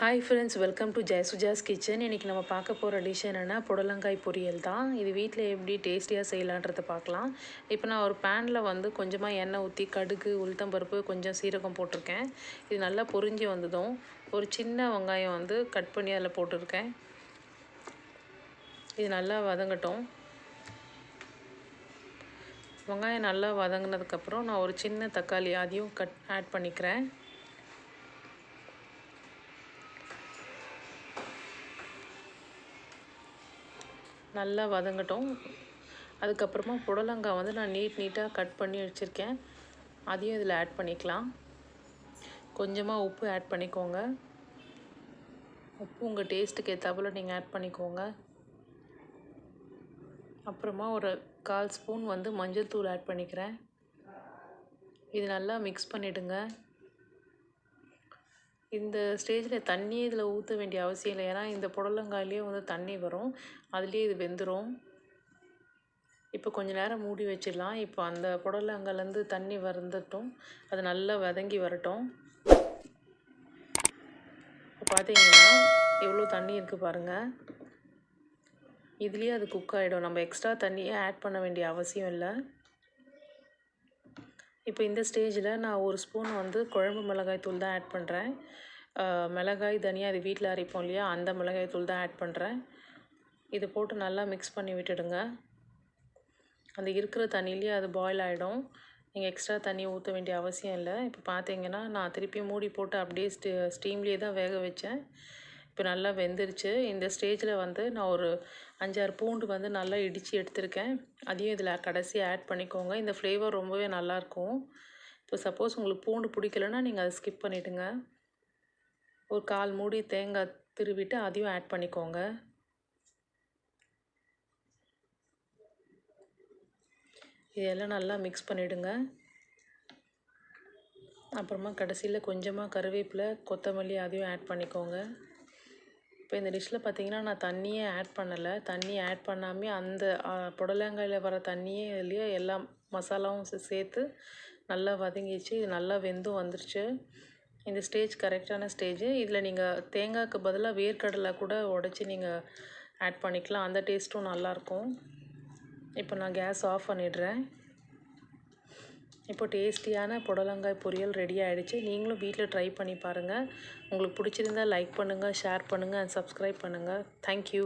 Hi friends, welcome to Jayasuja's kitchen. இன்றைக்கி நம்ம பார்க்க போகிற டிஷ் என்னென்னா புடலங்காய் பொரியல் தான். இது வீட்டில் எப்படி டேஸ்டியாக செய்யலான்றதை பார்க்கலாம். இப்போ நான் ஒரு பேனில் வந்து கொஞ்சமாக எண்ணெய் ஊற்றி கடுகு, உளுத்தம்பருப்பு, கொஞ்சம் சீரகம் போட்டிருக்கேன். இது நல்லா பொரிஞ்சு வந்ததும் ஒரு சின்ன வெங்காயம் வந்து கட் பண்ணி அதில் போட்டிருக்கேன். இது நல்லா வதங்கட்டும். வெங்காயம் நல்லா வதங்கினதுக்கப்புறம் நான் ஒரு சின்ன தக்காளி அதையும் ஆட் பண்ணிக்கிறேன். நல்லா வதங்கட்டும். அதுக்கப்புறமா புடலங்காய் வந்து நான் நீட்டாக கட் பண்ணி வச்சுருக்கேன். அதையும் இதில் ஆட் பண்ணிக்கலாம். கொஞ்சமாக உப்பு ஆட் பண்ணிக்கோங்க. உப்பு உங்கள் டேஸ்ட்டுக்கு ஏற்றாப்புல நீங்கள் ஆட் பண்ணிக்கோங்க. அப்புறமா ஒரு 1/4 ஸ்பூன் வந்து மஞ்சள் தூள் ஆட் பண்ணிக்கிறேன். இது நல்லா மிக்ஸ் பண்ணிவிடுங்க. இந்த ஸ்டேஜில் தண்ணி இதில் ஊற்ற வேண்டிய அவசியம் இல்லை. ஏன்னா இந்த புடலங்காயிலே வந்து தண்ணி வரும், அதுலேயே இது வெந்துடும். இப்போ கொஞ்சம் நேரம் மூடி வச்சிடலாம். இப்போ அந்த புடலங்காயிலேருந்து தண்ணி வந்துட்டும், அது நல்லா வதங்கி வரட்டும். இப்போ பார்த்தீங்கன்னா எவ்வளோ தண்ணி இருக்குது பாருங்கள். இதுலேயே அது குக் ஆகிடும். நம்ம எக்ஸ்ட்ரா தண்ணியை ஆட் பண்ண வேண்டிய அவசியம் இல்லை. இப்போ இந்த ஸ்டேஜில் நான் 1 ஸ்பூன் வந்து குழம்பு மிளகாய் தூள் தான் ஆட் பண்ணுறேன். மிளகாய், தனியா இது வீட்டில் அரைப்போம் இல்லையா, அந்த மிளகாய் தூள் தான் ஆட் பண்ணுறேன். இது போட்டு நல்லா மிக்ஸ் பண்ணி விட்டுடுங்க. அந்த இருக்கிற தண்ணியிலேயே அது பாயில் ஆகிடும். நீங்கள் எக்ஸ்ட்ரா தண்ணி ஊற்ற வேண்டிய அவசியம் இல்லை. இப்போ பார்த்தீங்கன்னா நான் திருப்பி மூடி போட்டு அப்படியே ஸ்டீம்லேயே தான் வேக வச்சேன். இப்போ நல்லா வெந்துருச்சு. இந்த ஸ்டேஜில் வந்து நான் ஒரு 5-6 பூண்டு வந்து நல்லா இடித்து எடுத்திருக்கேன். அதையும் இதில் கடைசியாக ஆட் பண்ணிக்கோங்க. இந்த ஃப்ளேவர் ரொம்பவே நல்லாயிருக்கும். இப்போ சப்போஸ் உங்களுக்கு பூண்டு பிடிக்கலன்னா நீங்கள் அதை ஸ்கிப் பண்ணிவிடுங்க. ஒரு 1/4 மூடி தேங்காய் திருவிட்டு அதையும் ஆட் பண்ணிக்கோங்க. இதெல்லாம் நல்லா மிக்ஸ் பண்ணிவிடுங்க. அப்புறமா கடைசியில் கொஞ்சமாக கருவேப்பிலை, கொத்தமல்லி அதையும் ஆட் பண்ணிக்கோங்க. இப்போ இந்த டிஷ்ஷில் பார்த்தீங்கன்னா நான் தண்ணியே ஆட் பண்ணலை. தண்ணி ஆட் பண்ணாமே அந்த புடலங்காயில் வர தண்ணியே இதுலேயே எல்லா மசாலாவும் சேர்த்து நல்லா வதங்கிடுச்சு. இது நல்லா வெந்தும் வந்துருச்சு. இந்த ஸ்டேஜ் கரெக்டான ஸ்டேஜ். இதில் நீங்கள் தேங்காய்க்கு பதிலாக வேர்க்கடலை கூட உடச்சி நீங்கள் ஆட் பண்ணிக்கலாம். அந்த டேஸ்ட்டும் நல்லாயிருக்கும். இப்போ நான் கேஸ் ஆஃப் பண்ணிடுறேன். இப்போ டேஸ்டியான புடலங்காய் பொரியல் ரெடி ஆகிடுச்சு. நீங்களும் வீட்டில் ட்ரை பண்ணி பாருங்கள். உங்களுக்கு பிடிச்சிருந்தால் லைக் பண்ணுங்கள், ஷேர் பண்ணுங்கள் அண்ட் சப்ஸ்கிரைப் பண்ணுங்கள். தேங்க்யூ.